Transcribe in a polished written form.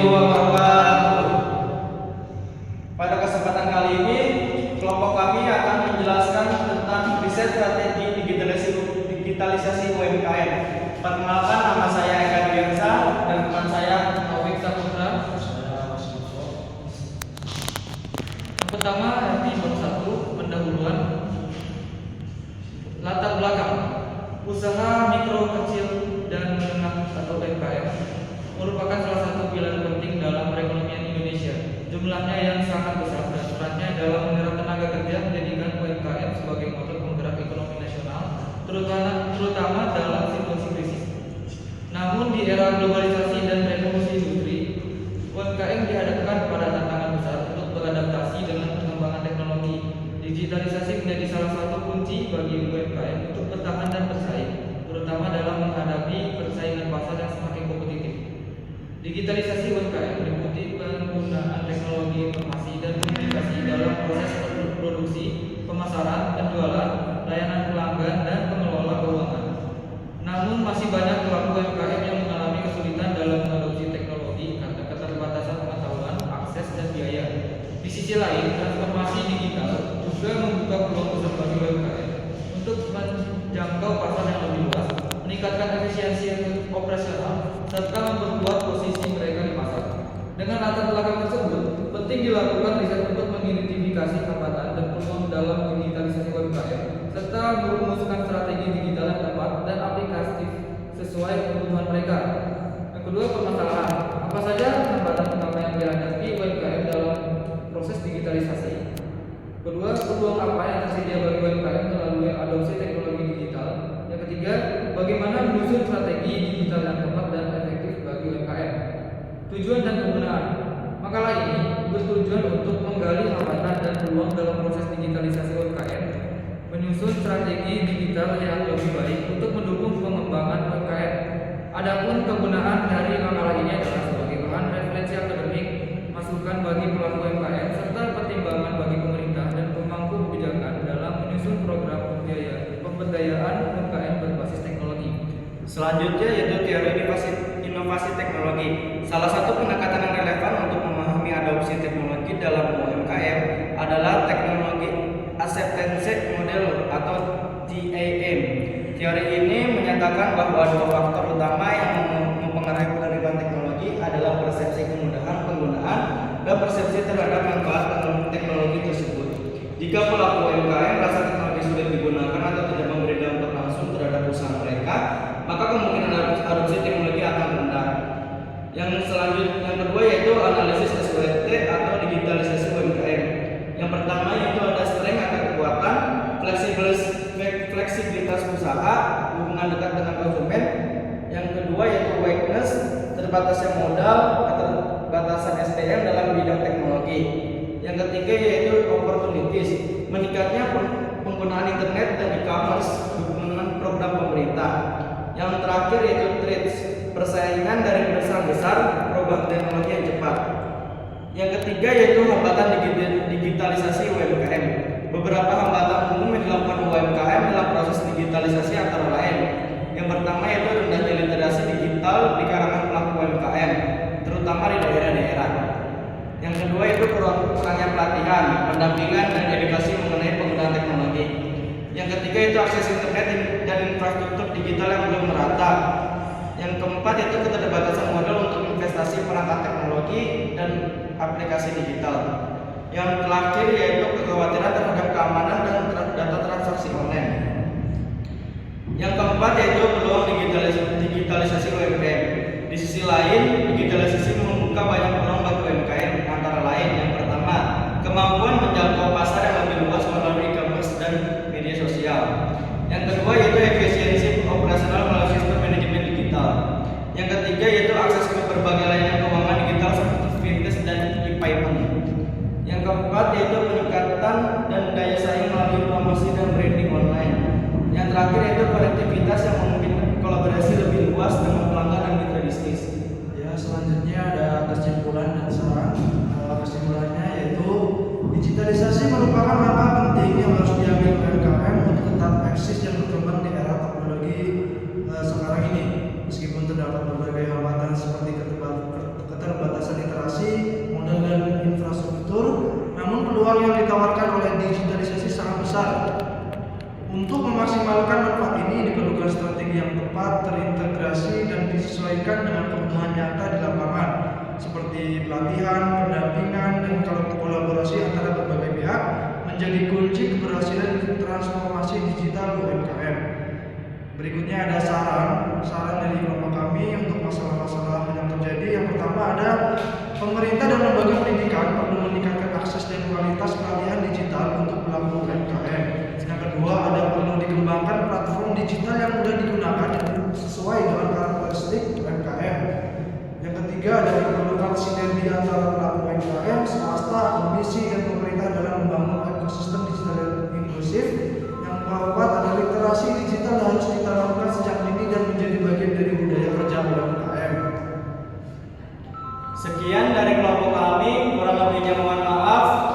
wabarakatuh. Pada kesempatan kali ini, kelompok kami akan menjelaskan tentang riset strategi digitalisasi UMKM. Perkenalkan, nama saya Eka Dwiansa dan teman saya Taufik Saputra. Yang pertama, RT 1, pendahuluan. Latar belakang usaha mikro, kecil, dan menengah atau UMKM merupakan salah satu pilar penting dalam perekonomian Indonesia. Jumlahnya yang sangat besar dan perannya dalam menyerap tenaga kerja menjadikan UMKM sebagai motor penggerak ekonomi nasional, terutama dalam situasi krisis. Namun di era globalisasi dan revolusi industri, UMKM dihadapkan pada tantangan besar untuk beradaptasi dengan perkembangan teknologi. Digitalisasi menjadi salah satu kunci bagi UMKM untuk bertahan dan bersaing, terutama dalam menghadapi persaingan pasar yang semakin kompetitif. Digitalisasi UMKM meliputi penggunaan teknologi informasi dan komunikasi dalam proses produksi, pemasaran, penjualan, layanan pelanggan, dan pengelola keuangan. Namun masih banyak pelaku UMKM yang mengalami kesulitan dalam mengadopsi teknologi karena keterbatasan pengetahuan, akses, dan biaya. Di sisi lain, transformasi digital juga membuka peluang besar bagi UMKM untuk menjangkau pasar yang lebih luas, meningkatkan efisiensi operasional, serta memperkuat posisi mereka di pasar. Dengan latar belakang tersebut, penting dilakukan riset untuk mengidentifikasi hambatan dan peluang dalam digitalisasi UMKM, serta merumuskan strategi digital yang tepat dan aplikatif sesuai kebutuhan mereka. Yang kedua, permasalahan. Apa saja hambatan utama yang dihadapi UMKM dalam proses digitalisasi? Kedua, peluang apa yang tersedia bagi UMKM melalui adopsi teknologi digital? Yang ketiga, bagaimana menyusun strategi digital yang tepat dan efektif bagi UMKM? Tujuan dan penggunaan. Makalah ini bertujuan untuk menggali hambatan dan peluang dalam proses digitalisasi UMKM, menyusun strategi digital yang lebih baik untuk mendukung pengembangan UMKM. Adapun kegunaan dari makalah ini adalah sebagai bahan referensi akademik, masukan bagi pelaku UMKM, serta pertimbangan bagi pemerintah dan pemangku kebijakan dalam menyusun program pemberdayaan UMKM berbasis teknologi. Selanjutnya yaitu teori inovasi teknologi. Salah satu pendekatan yang relevan untuk memahami adopsi teknologi dalam UMKM adalah teknologi acceptance model atau TAM. Teori ini menyatakan bahwa dua faktor utama yang mempengaruhi penerimaan teknologi adalah persepsi kemudahan penggunaan dan persepsi terhadap manfaat teknologi tersebut. Jika pelaku UMKM merasa teknologi sulit digunakan atau tidak memberi dampak langsung terhadap usaha mereka, maka kemungkinan adopsi teknologi akan rendah. Yang kedua yaitu analisis SWOT atau digitalisasi UMKM. Yang pertama yaitu ada strength atau kekuatan, fleksibilitas usaha, hubungan dekat dengan konsumen. Yang kedua yaitu weakness, terbatasnya modal, keterbatasan SDM dalam bidang teknologi. Yang ketiga yaitu opportunities, meningkatnya penggunaan internet dan e-commerce, dukungan program pemerintah. Yang terakhir yaitu threats, persaingan dari besar-besar, program teknologi yang cepat. Yang ketiga yaitu hambatan digitalisasi UMKM. Beberapa hambatan umum yang dilakukan UMKM dalam proses digitalisasi antara lain. Yang pertama yaitu rendahnya literasi digital di kalangan pelaku UMKM, terutama di daerah-daerah. Yang kedua itu kurangnya pelatihan, pendampingan, dan edukasi mengenai penggunaan teknologi. Yang ketiga itu akses internet dan infrastruktur digital yang belum merata. Yang keempat itu keterbatasan modal untuk investasi perangkat teknologi dan aplikasi digital. Yang terakhir yaitu kekhawatiran terhadap keamanan dan data transaksi online. Yang keempat yaitu peluang digitalisasi UMKM. Di sisi lain, digitalisasi membuka banyak peluang bagi UMKM, antara lain yang pertama, kemampuan menjangkau pasar yang lebih luas melalui e-commerce dan media sosial. Yang kedua yaitu efisiensi operasional melalui sistem manajemen digital. Yang ketiga yaitu akses ke berbagai layanan keuangan digital seperti fintech dan e-payment. Yang keempat yaitu peningkatan dan daya saing melalui promosi dan branding online. Yang terakhir yaitu konektivitas yang memungkinkan kolaborasi lebih luas dengan pelanggan dan mitra bisnis. Ya, selanjutnya ada kesimpulan dan saran. Kesimpulannya yaitu digitalisasi merupakan langkah penting yang harus diambil UMKM untuk tetap eksis dan berkembang di era teknologi sekarang ini. Meskipun terdapat berbagai hambatan seperti keterbatasan besar. Untuk memaksimalkan manfaat ini diperlukan strategi yang tepat, terintegrasi, dan disesuaikan dengan kebutuhan nyata di lapangan, seperti pelatihan, pendampingan, dan kolaborasi antara berbagai pihak menjadi kunci keberhasilan transformasi digital UMKM. Berikutnya ada saran dari kelompok kami untuk masalah-masalah yang terjadi. Yang pertama ada pemerintah dan lembaga pendidikan perlu meningkatkan akses dan kualitas pelatihan digital untuk pelaku UMKM. Yang kedua ada perlu dikembangkan platform digital yang mudah digunakan dan sesuai dengan karakteristik UMKM. Yang ketiga ada diperlukan sinergi antara pelaku UMKM, swasta, akademisi, dan pemerintah dalam membangun ekosistem digital yang inklusif. Yang keempat ada literasi digital yang harus ditanamkan sejak dini dan menjadi bagian dari budaya kerja UMKM. Sekian dari kelompok kami, kurang lebihnya mohon maaf.